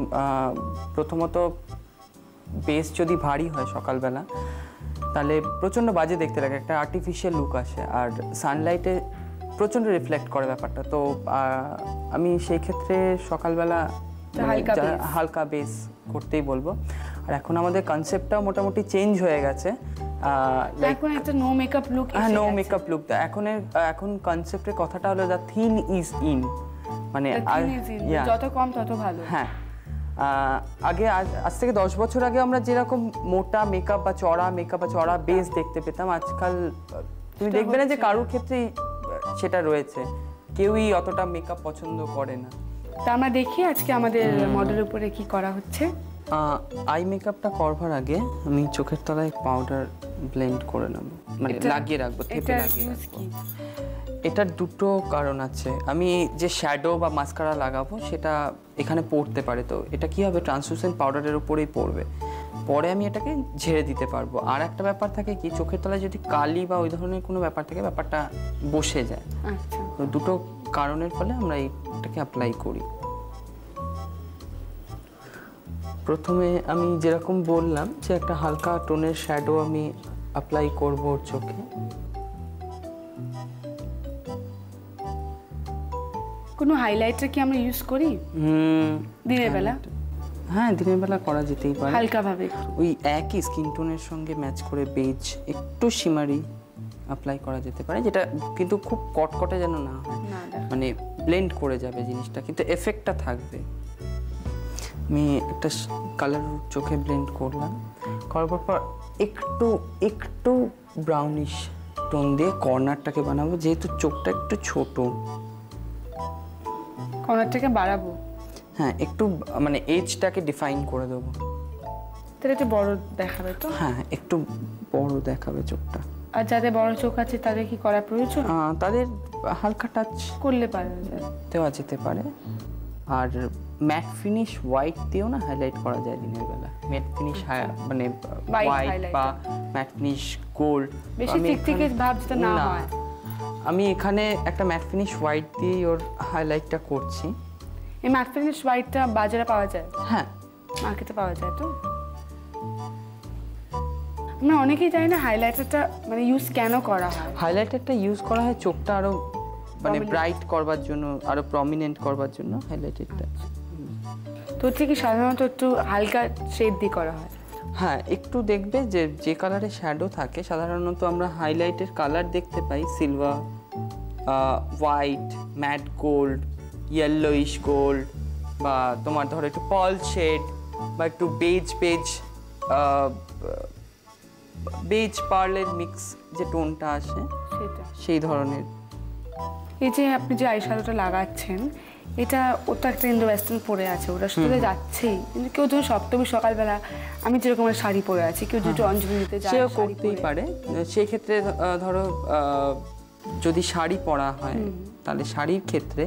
প্রথমত বেস যদি ভারী হয় সকালবেলা তাহলে প্রচণ্ড বাজে দেখতে লাগে, একটা আর্টিফিশিয়াল লুক আসে, আর সানলাইটে প্রচণ্ড রিফ্লেক্ট করে ব্যাপারটা। তো আমি সেই ক্ষেত্রে সকালবেলা হালকা বেস করতেই বলবো। আর এখন আমাদের কনসেপ্টটাও মোটামুটি চেঞ্জ হয়ে গেছে। এখন একটা নো মেকআপ লুক। হ্যাঁ, নো মেকআপ লুক। এখন কনসেপ্টের কথাটা হলো দ্য থিন ইজ ইন, মানে যত কম তত ভালো। হ্যাঁ, আগে আজ থেকে 10 বছর আগে আমরা যেরকম মোটা মেকআপ বা চড়া বেস দেখতে পেতাম, আজকাল তুমি দেখবে না যে কারোর ক্ষেত্রেই সেটা রয়েছে, কেউই অতটা মেকআপ পছন্দ করে না। তা আমরা দেখি আজকে আমাদের মডেলের উপরে কি করা হচ্ছে। আই মেকআপটা করবার আগে আমি চোখের তলায় পাউডার ব্লেন্ড করে নেব, মানে লাগিয়ে রাখবো, থেপে লাগিয়ে রাখবো। এটার দুটো কারণ আছে। আমি যে শ্যাডো বা মাস্কারা লাগাবো সেটা এখানে পড়তে পারে, তো এটা কি হবে, ট্রান্সলুসেন্ট পাউডারের উপরেই পড়বে, পরে আমি এটাকে ঝেড়ে দিতে পারবো। আর একটা ব্যাপার থাকে কি, চোখের তলায় যদি কালি বা ওই ধরনের কোনো ব্যাপার থাকে, ব্যাপারটা বসে যায়। তো দুটো কারণের ফলে আমরা এইটাকে অ্যাপ্লাই করি। প্রথমে আমি যেরকম বললাম যে একটা হালকা টোনের শ্যাডো আমি অ্যাপ্লাই করব ওর চোখে। কোনো হাইলাইটার কি আমরা ইউজ করি দিনের বেলা? হ্যাঁ, দিনের বেলা করা যেতেই পারে হালকা ভাবে, ওই একই স্কিন টোনের সঙ্গে ম্যাচ করে বেজ একটু শিমারি অ্যাপ্লাই করা যেতে পারে, যেটা কিন্তু খুব কটকটে যেন না হয়, মানে ব্লেন্ড করে যাবে জিনিসটা, কিন্তু এফেক্টটা থাকবে। আমি একটা কালার চোখে ব্লেন্ড করলাম, করবার পর একটু ব্রাউনিশ টোন দিয়ে কর্নারটাকে বানাবো, যেহেতু চোখটা একটু ছোট, কর্নারটাকে বাড়াবো। হ্যাঁ, একটু মানে এজটাকে ডিফাইন করে দেবো, তাহলে একটু বড় দেখাবে। তো হ্যাঁ, একটু বড় দেখাবে চোখটা। আর যাদের বড় চোখ আছে তাদের কি করা প্রয়োজন? তাদের হালকা টাচ করলে দেওয়া যেতে পারে। আর ম্যাট ফিনিশ হোয়াইট দিয়েও না হাইলাইট করা যায় দিনের বেলা। ম্যাট ফিনিশ মানে হোয়াইট বা ম্যাট ফিনিশ গোল্ড, বেশি চিকচিকে ভাব যেটা না হয়। আমি এখানে একটা ম্যাট ফিনিশ হোয়াইট দিয়ে ওর হাইলাইটটা করছি। এই ম্যাট ফিনিশ হোয়াইটটা বাজারে পাওয়া যায়? হ্যাঁ, মার্কেটে পাওয়া যায়। তো আমরা অনেকেই জানি না হাইলাইটারটা মানে ইউজ কেন করা হয়। হাইলাইটারটা ইউজ করা হয় চোখটা আরো মানে ব্রাইট করবার জন্য, আরো প্রমিনেন্ট করবার জন্য হাইলাইটারটা। তো ঠিক সাধারণত একটু হালকা শেড দিয়ে করা হয়। হ্যাঁ, একটু দেখবে যে কালারে শ্যাডো থাকে, সাধারণত আমরা হাইলাইটের কালার দেখতে পাই silver, white, matte gold, yellowish gold, বা তোমার ধরো একটু পল শেড বা একটু বেজ পার্লের মিক্স যে টোনটা আসে সেটা, সেই ধরনের। এই যে আপনি যে আইশ্যাডোটা লাগাচ্ছেন, এটা ওটা একটা ইন্ডো ওয়েস্টার্ন পরে আছে, ওটা শুধু যাচ্ছেই, কিন্তু কেউ ধরো সপ্তমী সকালবেলা আমি যেরকম শাড়ি পরে আছি, কেউ যদি অঞ্জলি দিতে যায় সেও করতেই পারে। সেক্ষেত্রে ধরো যদি শাড়ি পরা হয়, তাহলে শাড়ির ক্ষেত্রে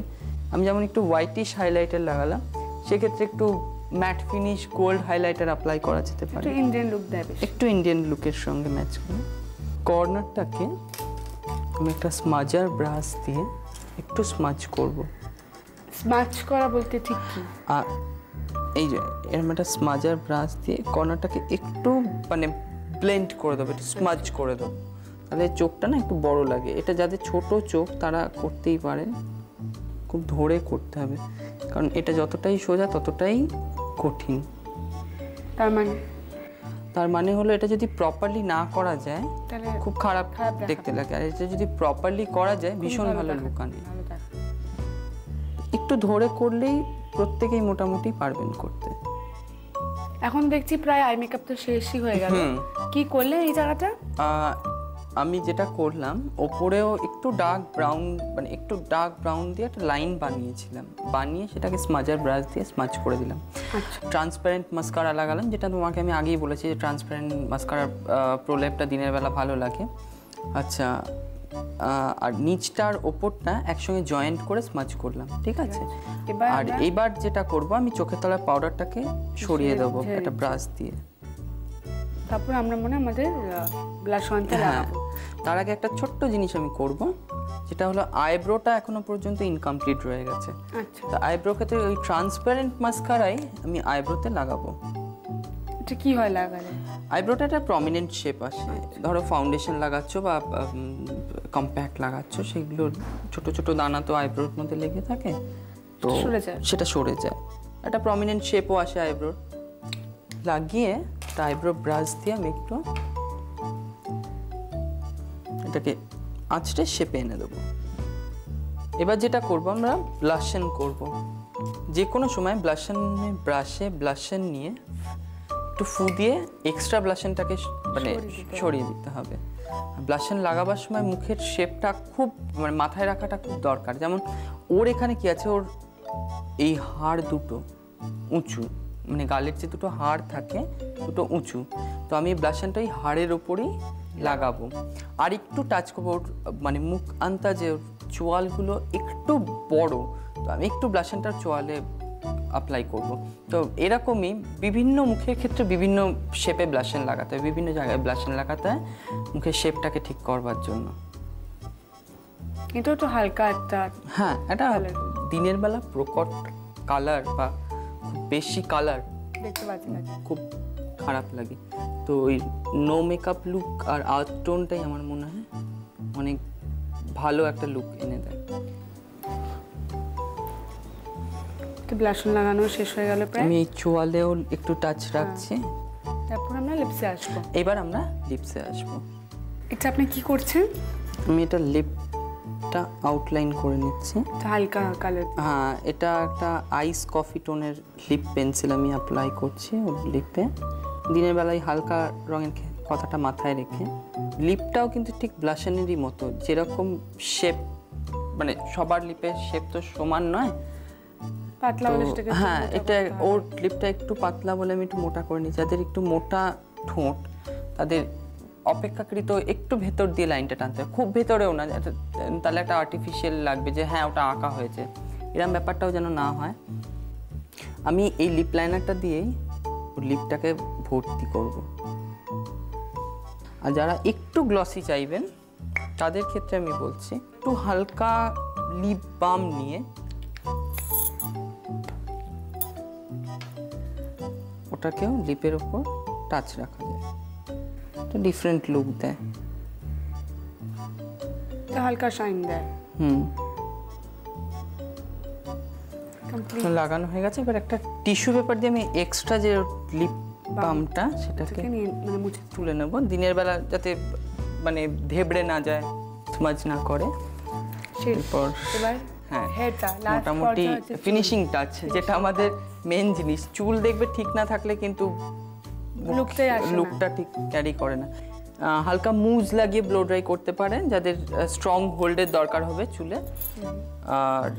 আমি যেমন একটু হোয়াইটিশ হাইলাইটার লাগালাম, সেক্ষেত্রে একটু mat finish gold highlighter apply করা যেতে পারে, একটু ইন্ডিয়ান লুক দেবে, একটু ইন্ডিয়ান লুকের সঙ্গে ম্যাচ করে। কর্নারটাকে আমি একটা স্মাজার ব্রাশ দিয়ে একটু স্মাজ করব। স্মাচ করা বলতে ঠিক কি? এই যে এরকম একটা স্মাজার ব্রাশ দিয়ে কর্নারটাকে একটু মানে ব্লেন্ড করে দেবো, একটু স্মাজ করে দেবো, তাহলে চোখটা না একটু বড় লাগে। এটা যাদের ছোট চোখ তারা করতেই পারেন, খুব ধরে করতে হবে, কারণ এটা যতটাই সোজা ততটাই কঠিন। তার মানে হলো এটা যদি প্রপারলি না করা যায় তাহলে খুব খারাপ দেখতে লাগে, আর এটা যদি প্রপারলি করা যায় ভীষণ ভালো লুক আনে। একটু ধরে করলেই প্রত্যেকেই মোটামুটি পারবেন করতে। এখন দেখছি প্রায় আই মেকআপ তো শেষই হয়ে গেল, কি করলে এই জায়গাটা? আমি যেটা করলাম, ওপরেও একটু ডার্ক ব্রাউন, মানে একটু ডার্ক ব্রাউন দিয়ে একটা লাইন বানিয়েছিলাম, বানিয়ে সেটাকে স্মাজার ব্রাশ দিয়ে স্মাচ করে দিলাম। ট্রান্সপারেন্ট মাস্কারা লাগালাম, যেটা তোমাকে আমি আগেই বলেছি যে ট্রান্সপারেন্ট মাস্কারার প্রলেপটা দিনের বেলা ভালো লাগে। আচ্ছা, আর নিচটার ওপরটা একসঙ্গে জয়েন্ট করে স্মাচ করলাম, ঠিক আছে। আর এবার যেটা করব, আমি চোখের তলার পাউডারটাকে সরিয়ে দেবো একটা ব্রাশ দিয়ে। তারপর আমরা মনে আমাদের ব্লাশ অনটা লাগাবো। তার আগে একটা ছোট্ট জিনিস আমি করব, যেটা হলো আইব্রোটা এখনো পর্যন্ত ইনকমপ্লিট রয়ে গেছে। আচ্ছা, তো আইব্রো ক্ষেত্রে ওই ট্রান্সপারেন্ট মাস্কারাই আমি আইব্রোতে লাগাবো। এটা কি হয় লাগালে? আইব্রোটা একটা প্রমিনেন্ট শেপ আসে। ধরো ফাউন্ডেশন লাগাচ্ছ বা কম্প্যাক্ট লাগাচ্ছ, সেগুলো ছোট ছোট দানা তো আইব্রোর মধ্যে লেগে থাকে, তো সেটা সরে যায়, একটা প্রমিনেন্ট শেপও আসে আইব্রোর। লাগিয়ে আইব্রো ব্রাশ দিয়ে আমি একটু এটাকে আঁচড়ে শেপে এনে দেবো। এবার যেটা করব, আমরা ব্লাশন করব। যে কোনো সময় ব্রাশে ব্লাশন নিয়ে একটু ফু দিয়ে এক্সট্রা ব্লাশনটাকে মানে সরিয়ে দিতে হবে। ব্লাশন লাগাবার সময় মুখের শেপটা খুব মানে মাথায় রাখাটা খুব দরকার। যেমন ওর এখানে কি আছে, ওর এই হাড় দুটো উঁচু, মানে গালের যে দুটো হাড় থাকে দুটো উঁচু, তো আমি ব্লাশনটা ওই হাড়ের ওপরেই লাগাবো। আর একটু টাচ করবো ওর মানে মুখ আনতা যে চোয়ালগুলো একটু বড়, তো আমি একটু ব্লাশনটার চোয়ালে অ্যাপ্লাই করব। তো এরকমই বিভিন্ন মুখের ক্ষেত্রে বিভিন্ন শেপে ব্লাশন লাগাতে হয়, বিভিন্ন জায়গায় ব্লাশন লাগাতে হয় মুখের শেপটাকে ঠিক করবার জন্য। এটা তো হালকা একটা, হ্যাঁ, এটা দিনের বেলা প্রকট কালার বা খুব বেশি কালার দেখতে পাচ্ছি না, খুব খারাপ লাগে। তো ওই নো মেকআপ লুক আর আর্থ টোনটাই আমার মনে হয় অনেক ভালো একটা লুক এনে দেয়। তো ব্লাশন লাগানো শেষ হয়ে গেল প্রায়। আমি চোয়ালেও একটু টাচ রাখছি। তারপর আমরা লিপসে আসবো। এবার আমরা লিপসে আসবো। এটা আপনি কি করছেন? আমি এটা লিপটা আউটলাইন করে নিচ্ছি, হালকা কালার। হ্যাঁ, এটা একটা আইস কফি টোনের লিপ পেন্সিল আমি অ্যাপ্লাই করছি ওর লিপে। দিনের বেলায় হালকা রঙের কথাটা মাথায় রেখে, লিপটাও কিন্তু ঠিক ব্লাশনেরই মতো, যেরকম শেপ, মানে সবার লিপের শেপ তো সমান নয়, পাতলা বলে সেটাকে। হ্যাঁ, এটা ওর লিপটা একটু পাতলা বলে আমি একটু মোটা করে নিই। যাদের একটু মোটা ঠোঁট তাদের অপেক্ষাকৃত একটু ভেতর দিয়ে লাইনটা টানতে হয়, খুব ভেতরেও না, তাহলে একটা আর্টিফিশিয়াল লাগবে যে হ্যাঁ ওটা আঁকা হয়েছে, এরকম ব্যাপারটাও যেন না হয়। আমি এই লিপ লাইনারটা দিয়েই ওর লিপটাকে ভর্তি করব। আর যারা একটু গ্লসি চাইবেন তাদের ক্ষেত্রে আমি বলছি, একটু হালকা লিপ বাম নিয়ে ওটাকেও লিপের ওপর টাচ রাখা যায়, একটা ডিফারেন্ট লুক দেয়, হালকা শাইন দেয়। লাগানো হয়ে গেছে। এবার একটা টিস্যু পেপার দিয়ে আমি এক্সট্রা যে লিপ বামটা সেটাকে মানে মুছে তুলে নেব, দিনের বেলা যাতে মানে ধেবড়ে না যায়, স্মাজ না করে। এরপর হ্যাঁ, মোটামুটি ফিনিশিং টাচ, যেটা আমাদের মেন জিনিস। চুল দেখবে ঠিক না থাকলে কিন্তু লুকটা ঠিক ক্যারি করে না। হালকা মুজ লাগিয়ে ব্লো ড্রাই করতে পারেন যাদের স্ট্রং হোল্ডের দরকার হবে চুলে। আর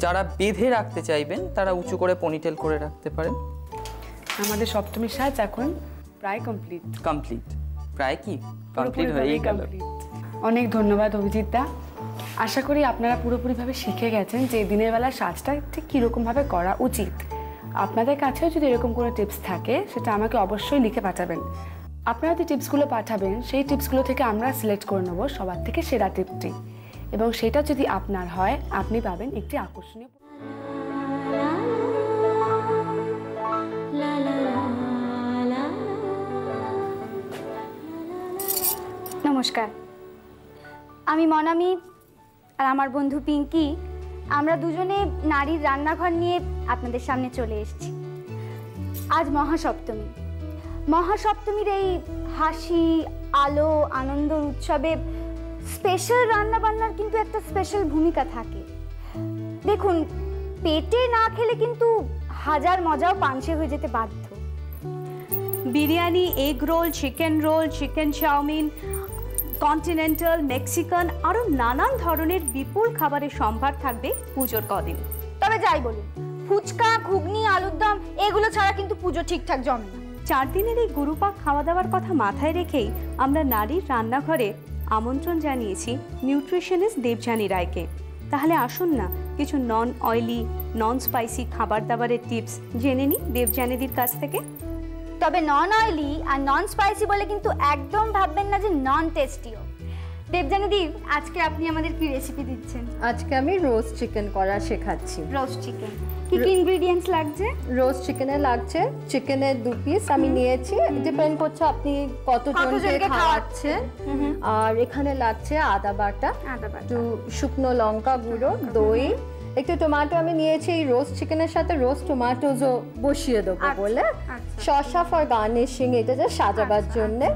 যারা বেঁধে রাখতে চাইবেন তারা উঁচু করে পনিটেল করে রাখতে পারেন। আমাদের সপ্তমীর সাজ এখন প্রায় কমপ্লিট। প্রায় কি কমপ্লিট হয়েই গেল। অনেক ধন্যবাদ অভিজিৎ দা। আশা করি আপনারা পুরোপুরিভাবে শিখে গেছেন যে দিনের বেলা সাজটা ঠিক কীরকমভাবে করা উচিত। আপনাদের কাছেও যদি এরকম কোনো টিপস থাকে সেটা আমাকে অবশ্যই লিখে পাঠাবেন। আপনারা যে টিপসগুলো পাঠাবেন সেই টিপসগুলো থেকে আমরা সিলেক্ট করে নেব সবার থেকে সেরা টিপটি, এবং সেটা যদি আপনার হয় আপনি পাবেন একটি আকর্ষণীয় নমস্কার, আমি মনামি আর আমার বন্ধু পিঙ্কি, আমরা দুজনে নারীর রান্নাঘর নিয়ে আপনাদের সামনে চলে এসেছি। আজ মহাসপ্তমী। মহাসপ্তমীর এই হাসি, আলো, আনন্দর উৎসবে স্পেশাল রান্নাবান্নার কিন্তু একটা স্পেশাল ভূমিকা থাকে। দেখুন, পেটে না খেলে কিন্তু হাজার মজাও পাঞ্চে হয়ে যেতে বাধ্য। Biryani, egg roll, chicken chowmein, continental, Mexican আরও নানান ধরনের বিপুল খাবারের সম্ভার থাকবে পুজোর কদিন। তবে যাই বলুন, ফুচকা, ঘুগনি, আলুর দম এগুলো ছাড়া কিন্তু পুজো ঠিকঠাক জমে না। 4 দিনের এই গুরুপাক খাওয়া দাওয়ার কথা মাথায় রেখেই আমরা নারীর রান্নাঘরে আমন্ত্রণ জানিয়েছি নিউট্রিশনিস্ট দেবযানী রায়কে। তাহলে আসুন না কিছু নন অয়েলি, নন স্পাইসি খাবার দাবারের টিপস জেনে নিই দেবযানীদির কাছ থেকে। তবে নন অয়েলি আর নন স্পাইসি বলে কিন্তু একদম ভাববেন না যে নন টেস্টিও। দেবযানীদি, আজকে আপনি আমাদের কি রেসিপি দিচ্ছেন? আজকে আমি রোস্ট চিকেন করা শেখাচ্ছি। রোস্ট চিকেন, কি কি ইনগ্রেডিয়েন্টস লাগছে? রোস্ট চিকেনে লাগছে চিকেনের 2 পিস আমি নিয়েছি, ডিপেন্ড করছে আপনি কতজনকে খাওয়াচ্ছেন। আর এখানে লাগছে আদা বাটা, একটু শুকনো লঙ্কা গুঁড়ো, দই, একটু টমেটো আমি নিয়েছি। এই রোস্ট চিকেনের সাথে রোস্ট টমেটোজও বসিয়ে দেবো বলে, শসা ফর গার্নিশিং, এটা যে সাজাবার জন্যে।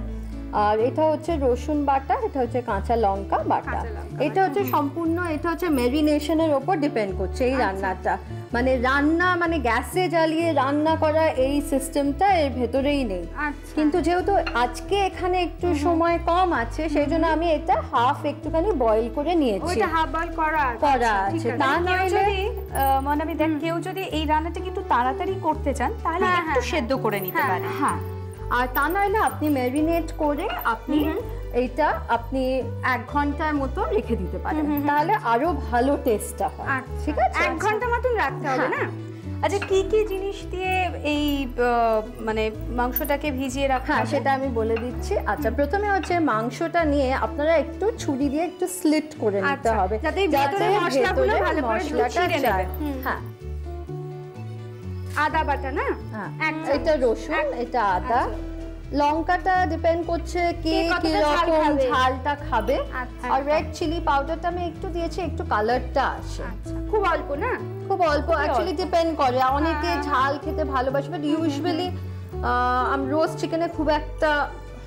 আর এটা হচ্ছে রসুন বাটা, এটা হচ্ছে কাঁচা লঙ্কা বাটা। এটা হচ্ছে সম্পূর্ণ, এটা হচ্ছে ম্যারিনেশনের ওপর ডিপেন্ড করছে এই রান্নাটা। মানে রান্না মানে গ্যাসে জ্বালিয়ে রান্না করা এই সিস্টেমটা এর ভেতরেই নেই। কিন্তু যেহেতু আজকে এখানে একটু সময় কম আছে, সেই জন্য আমি এটা হাফ একটুখানি বয়েল করে নিয়েছি। ওটা হাফ বয়েল করা আছে। তা নইলে মনামি দেখ, কেউ যদি এই রান্নাটাকে একটু তাড়াতাড়ি করতে চান তাহলে একটু সেদ্ধ করে নিতে পারে। হ্যাঁ, আর তা নইলে আপনি ম্যারিনেট করে আপনি এইটা আপনি 1 ঘন্টার মতো রেখে দিতে পারেন, তাহলে আরো ভালো টেস্টটা হয়। ঠিক আছে, 1 ঘন্টা মতন রাখতে হবে না? আচ্ছা, কি কি জিনিস দিয়ে এই মানে মাংসটাকে ভিজিয়ে রাখা? হ্যাঁ, সেটা আমি বলে দিচ্ছি। আচ্ছা, প্রথমে হচ্ছে মাংসটা নিয়ে আপনারা একটু ছুরি দিয়ে একটু স্লিট করে নিতে হবে, যাতে মশলাগুলো ভালো করে মশলাটা যায়। হ্যাঁ, আদা বাটা না? এটা রসুন, এটা আদা, লঙ্কাটা ডিপেন্ড করছে কে কি রকম ঝালটা খাবে। আর রেড চিলি পাউডারটা আমি একটু দিয়েছি, একটু কালারটা আসে। খুব অল্প না? খুব অল্প, অ্যাকচুয়ালি ডিপেন্ড করে, অনেকে ঝাল খেতে ভালোবাসে, বাট ইউজুয়ালি রোস্ট চিকেনে খুব একটা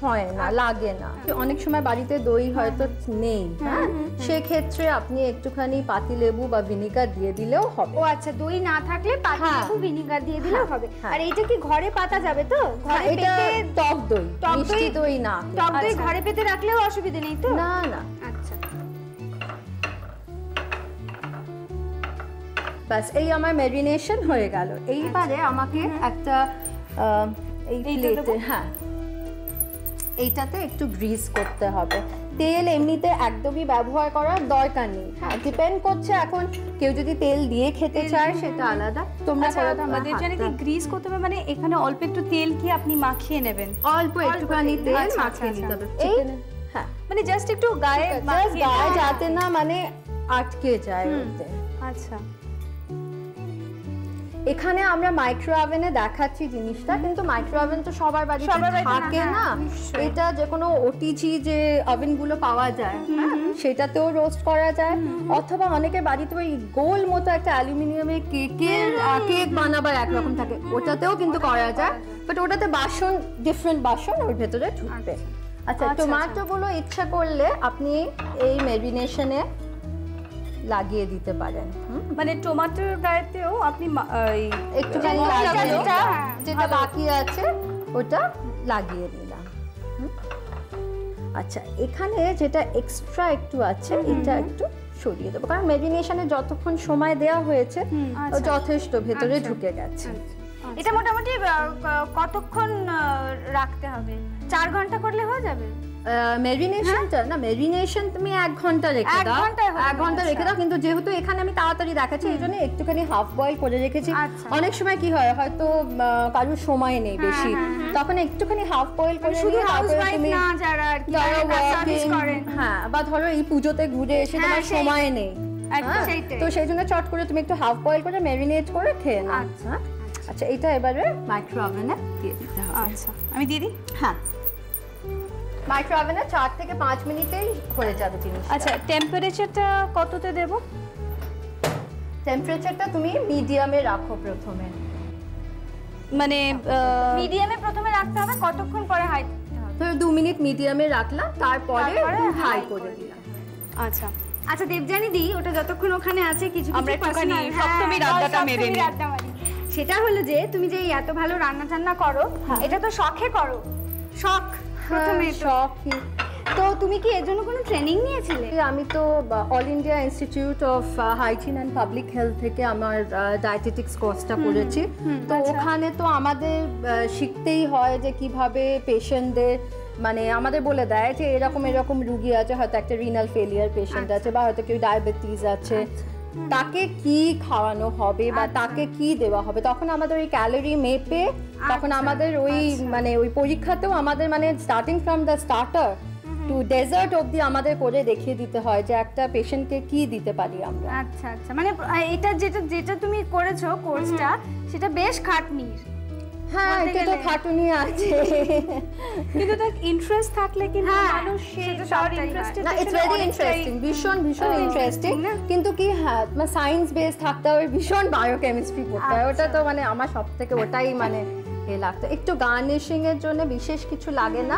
হয় না, লাগে না। অনেক সময় বাড়িতে দই হয়তো নেই, হ্যাঁ, সেক্ষেত্রে আপনি একটুখানি পাতিলেবু বা ভিনিগার দিয়ে দিলেও হবে। ও আচ্ছা, দই না থাকলে পাতিলেবু ভিনিগার দিয়ে দিলেও হবে। আর এইটা কি ঘরে পাতা যাবে তো? ঘরে এটা টক দই, মিষ্টি দই না। টক দই ঘরে পেতে রাখলেও অসুবিধা নেই তো? না না। আচ্ছা, বাস এই আমার ম্যারিনেশন হয়ে গেল। এইবারে আমাকে একটা এই প্লেটে, হ্যাঁ, এইটাতে একটু গ্রিস করতে হবে। তেল এমনিতে একদমই ব্যবহার করার দরকার নেই। হ্যাঁ, ডিপেন্ড করছে, এখন কেউ যদি তেল দিয়ে খেতে চায় সেটা আলাদা। তোমরা আমাদের জানি কি গ্রিস করতে হবে, মানে এখানে অল্প একটু তেল কি আপনি মাখিয়ে নেবেন? অল্প একটুখানি তেল মাখিয়ে নিতে হবে। হ্যাঁ, মানে জাস্ট একটু গায়ে যাতে না মানে আটকে যায় ওতে। আচ্ছা, এখানে আমরা মাইক্রো ওভেনে দেখাচ্ছি জিনিসটা, কিন্তু মাইক্রো ওভেন তো সবার বাড়িতে থাকে না। এটা যে কোনো ওটিজি যে ওভেনগুলো পাওয়া যায়, সেটাতেও রোস্ট করা যায়, অথবা অনেকের বাড়িতে ওই গোল মতো একটা অ্যালুমিনিয়ামের কেক বানাবার একরকম থাকে, ওটাতেও কিন্তু করা যায়, বাট ওটাতে বাসন, ডিফারেন্ট বাসন ওর ভেতরে ঢুকবে। আচ্ছা, টমেটোগুলো ইচ্ছা করলে আপনি এই ম্যারিনেশনে লাগিয়ে দিতে পারেন। মানে টমেটোর গায়েতেও আপনি একটুখানি যেটা বাকি আছে ওটা লাগিয়ে নিলাম। আচ্ছা, এখানে যেটা এক্সট্রা একটু আছে এটা একটু সরিয়ে দেবো, কারণ ম্যারিনেশনে যতক্ষণ সময় দেওয়া হয়েছে যথেষ্ট ভেতরে ঢুকে গেছে। এটা মোটামুটি কতক্ষণ রাখতে হবে? 4 ঘন্টা করলে হয়ে যাবে? ম্যারিনেশনটা না, ম্যারিনেশন তুমি 1 ঘন্টা রেখে দাও, 1 ঘন্টা রেখে দাও। কিন্তু যেহেতু এখানে আমি তাড়াতাড়ি দেখাচ্ছি, এই জন্য একটুখানি হাফ বয়েল করে রেখেছি। অনেক সময় কি হয়, হয়তো কারোর সময় নেই বেশি, তখন একটুখানি হাফ বয়েল করে শুধু হাউসওয়াইফ না যারা আর কি সার্ভিস করেন, হ্যাঁ, বা ধরো এই পুজোতে ঘুরে এসে তোমার সময় নেই, তো সেই জন্য চট করে তুমি একটু হাফ বয়েল করে ম্যারিনেট করে খেয়ে নাও। আচ্ছা, এটা এবারে মাইক্রো ওভেনে দিয়ে দিতে হবে। আচ্ছা, আমি দিয়ে দিই? হ্যাঁ, মাইক্রো ওভেনে 4 থেকে 5 মিনিটেই হয়ে যাবে জিনিস। আচ্ছা, টেম্পারেচারটা কততে দেব? টেম্পারেচারটা তুমি মিডিয়ামে রাখো প্রথমে। মানে মিডিয়ামে প্রথমে রাখতে হবে, কতক্ষণ পরে হাই? ধরো 2 মিনিট মিডিয়ামে রাখলাম, তারপরে হাই করে দিলাম। আচ্ছা আচ্ছা দেবযানী দি, ওটা যতক্ষণ ওখানে আছে কিছু আমরা একটুখানি সপ্তমীর আড্ডাটা মেরে নিই। সেটা হলো যে তুমি যে এত ভালো রান্না টান্না করো, এটা তো শখে করো, শখ প্রথমে শখই। তো তুমি কি এর জন্য কোনো ট্রেনিং নিয়েছিলে? আমি তো all India institute of hygiene and public health থেকে আমার ডায়েটেটিক্স কোর্সটা করেছি। তো ওখানে তো আমাদের শিখতেই হয় যে কিভাবে পেশেন্টদের, মানে আমাদের বলে দেয় যে এরকম এরকম রুগী আছে, হয়তো একটা রিনাল ফেলিয়ার পেশেন্ট আছে, বা হয়তো কেউ ডায়াবেটিস আছে, তাকে কি খাওয়ানো হবে বা তাকে কি দেওয়া হবে। তখন আমাদের ওই ক্যালোরি মেপে, তখন আমাদের ওই মানে ওই পরীক্ষাতেও আমাদের মানে starting from the starter to dessert অবধি আমাদের করে দেখিয়ে দিতে হয় যে একটা পেশেন্টকে কি দিতে পারি আমরা। আচ্ছা আচ্ছা, মানে এটা যেটা তুমি করেছো কোর্সটা, সেটা বেশ খাটনির। হ্যাঁ, এটা তো খাটুনি আছে, কিন্তু তার ইন্টারেস্ট থাকলে কিন্তু মানুষ সেটা সবার ইন্টারেস্টেড। না, ইটস ভেরি ইন্টারেস্টিং, ভীষণ ভীষণ ইন্টারেস্টিং। কিন্তু কি হ্যাঁ, মানে সায়েন্স বেস থাকতে হবে, ভীষণ বায়োকেমিস্ট্রি পড়তে হয়। ওটা তো মানে আমার সব থেকে ওটাই মানে এ লাগতো। একটু গার্নিশিং এর জন্য বিশেষ কিছু লাগে না,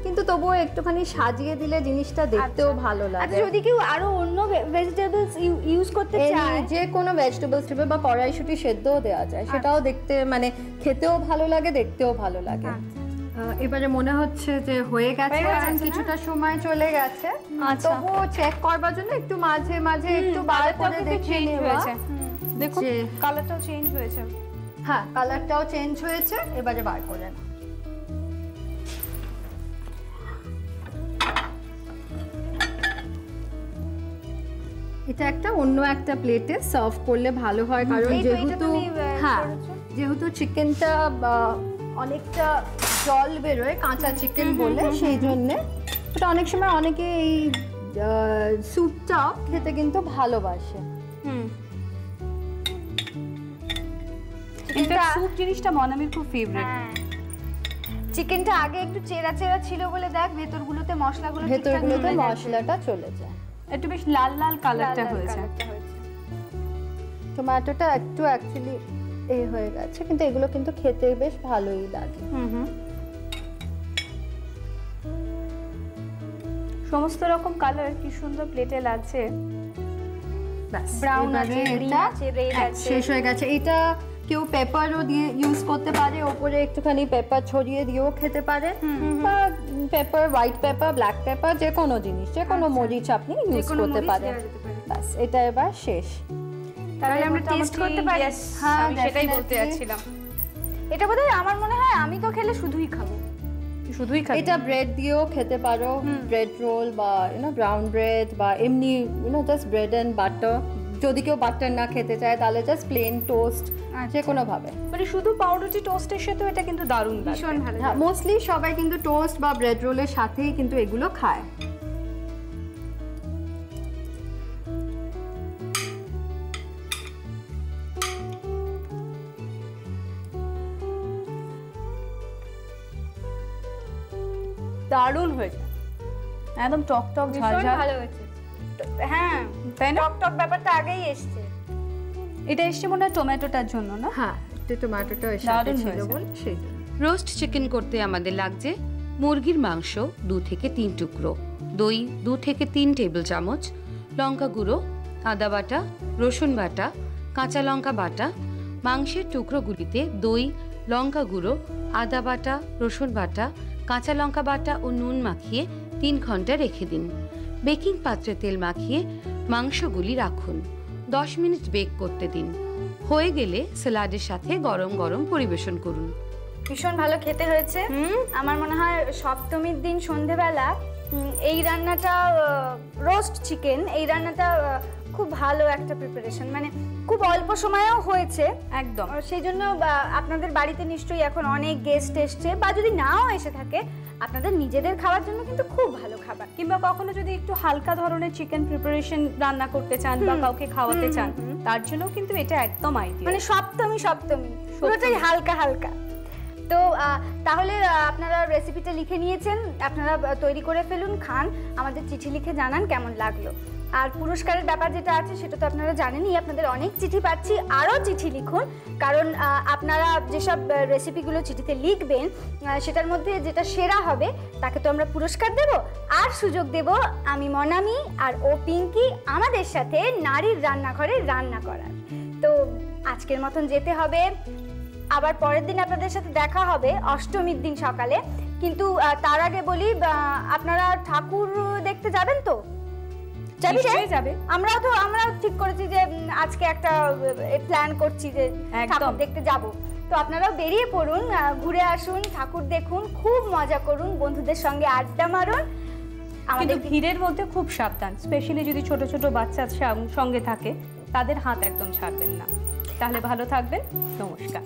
কিন্তু তবুও একটুখানি সাজিয়ে দিলে জিনিসটা দেখতেও ভালো লাগে। যদি কেউ আরো অন্য ভেজিটেবলস ইউজ করতে চায়, যে কোনো ভেজিটেবলস দিবে বা কড়াইশুঁটি সেদ্ধও দেওয়া যায়, সেটাও দেখতে মানে খেতেও ভালো লাগে, দেখতেও ভালো লাগে। এবারে মনে হচ্ছে যে হয়ে গেছে, কারণ কিছুটা সময় চলে গেছে। তবুও চেক করবার জন্য একটু মাঝে মাঝে একটু বার করে দেখে নেওয়া। দেখুন কালারটাও চেঞ্জ হয়েছে। হ্যাঁ, কালারটাও চেঞ্জ হয়েছে, এবারে বার করে না। এটা একটা অন্য একটা প্লেটে সার্ভ করলে ভালো হয়, কারণ যেহেতু চিকেনটা অনেকটা জল বেরোয় কাঁচা চিকেন বলে, সেই জন্যে এটা অনেক সময় অনেকে এই স্যুপটা খেতে কিন্তু ভালোবাসে। স্যুপ জিনিসটা মনামির খুব ফেভারিট। চিকেনটা আগে একটু চেরা চেরা ছিল বলে দেখ ভেতরগুলোতে মশলাটা চলে যায়, একটু বেশ লাল লাল কালারটা হয়েছে। টমেটোটা একটু অ্যাকচুয়ালি এই হয়ে গেছে, কিন্তু এগুলো কিন্তু খেতে বেশ ভালোই লাগে। সমস্ত রকম কালার কি সুন্দর প্লেটে লাগছে। ব্রাউন আছে, গ্রিন আছে, রেড আছে, শেষ হয়ে গেছে। এটা কেউ পেপারও দিয়ে ইউজ করতে পারে, ওপরে একটুখানি পেপার ছড়িয়ে দিয়েও খেতে পারে, বা paper, white paper, black pepper, যে কোনো জিনিস, যে কোনো মরিচ আপনি ইউজ করতে পারেন। বাস, এটা এবার শেষ। তাহলে আমরা টেস্ট করতে পারি? হ্যাঁ, সেটাই বলতে যাচ্ছিলাম। এটা বোধহয় আমার মনে হয় আমি তো খেলে শুধুই খাবো। এটা ব্রেড দিয়েও খেতে পারো, ব্রেড রোল বা ব্রাউন ব্রেড, বা এমনি জাস্ট ব্রেড এন্ড বাটার। যদি কেউ বাটার না খেতে চায় তাহলে জাস্ট প্লেন টোস্ট, যে কোনো ভাবে। মানে শুধু পাউরুটি টোস্টের সাথে এটা কিন্তু দারুণ, ভীষণ ভালো। মোস্টলি সবাই কিন্তু টোস্ট বা ব্রেড রোলের সাথেই কিন্তু এগুলো খায়। দারুণ হয়েছে, একদম টক টক ঝাল ঝাল, ভালো হয়েছে। হ্যাঁ, তাই না? টক টক ব্যাপারটা আগেই এসছে। এটা এসছে মনে হয় টমেটোটার জন্য, না? হ্যাঁ, টমেটোটা এসে ছিল বল সেই জন্য। রোস্ট চিকেন করতে আমাদের লাগছে মুরগির মাংস 2 থেকে 3 টুকরো, দই 2 থেকে 3 টেবিল চামচ, লঙ্কা গুঁড়ো, আদা বাটা, রসুন বাটা, কাঁচা লঙ্কা বাটা। মাংসের টুকরোগুলিতে দই, লঙ্কা গুঁড়ো, আদা বাটা, রসুন বাটা, কাঁচা লঙ্কা বাটা ও নুন মাখিয়ে 3 ঘন্টা রেখে দিন। বেকিং পাত্রে তেল মাখিয়ে মাংসগুলি রাখুন, 10 মিনিট বেক করতে দিন। হয়ে গেলে স্যালাডের সাথে গরম গরম পরিবেশন করুন। ভীষণ ভালো খেতে হয়েছে। আমার মনে হয় সপ্তমীর দিন সন্ধেবেলা এই রান্নাটা, রোস্ট চিকেন, এই রান্নাটা খুব ভালো একটা প্রিপারেশন, মানে খুব অল্প সময়েও হয়েছে একদম। সেই জন্য আপনাদের বাড়িতে নিশ্চয়ই এখন অনেক গেস্ট এসছে, বা যদি নাও এসে থাকে, আপনাদের নিজেদের খাওয়ার জন্য কিন্তু খুব ভালো খাবার। কিংবা কখনো যদি একটু হালকা ধরনের চিকেন প্রিপারেশন রান্না করতে চান বা কাউকে খাওয়াতে চান, তার জন্য কিন্তু এটা একদম আইডিয়া। মানে সপ্তমী পুরোটাই হালকা হালকা। তো তাহলে আপনারা রেসিপিটা লিখে নিয়েছেন, আপনারা তৈরি করে ফেলুন, খান, আমাদের চিঠি লিখে জানান কেমন লাগলো। আর পুরস্কারের ব্যাপার যেটা আছে সেটা তো আপনারা জানেনই, আপনাদের অনেক চিঠি পাচ্ছি, আরও চিঠি লিখুন, কারণ আপনারা যেসব রেসিপিগুলো চিঠিতে লিখবেন সেটার মধ্যে যেটা সেরা হবে তাকে তো আমরা পুরস্কার দেব, আর সুযোগ দেব আমি মনামি আর ও পিঙ্কি আমাদের সাথে নারীর রান্নাঘরে রান্না করার। তো আজকের মতন যেতে হবে, আবার পরের দিন আপনাদের সাথে দেখা হবে অষ্টমীর দিন সকালে। কিন্তু তার আগে বলি, আপনারা ঠাকুর দেখতে যাবেন তো? যাবে। আমরাও ঠিক করেছি যে আজকে একটা প্ল্যান করছি যে ঠাকুর দেখতে যাব। তো আপনারাও বেরিয়ে পড়ুন, ঘুরে আসুন, ঠাকুর দেখুন, খুব মজা করুন, বন্ধুদের সঙ্গে আড্ডা মারুন। আমাদের ভিড়ের মধ্যে খুব সাবধান, স্পেশালি যদি ছোট ছোট বাচ্চা সঙ্গে থাকে, তাদের হাত একদম ছাড়বেন না। তাহলে ভালো থাকবেন, নমস্কার।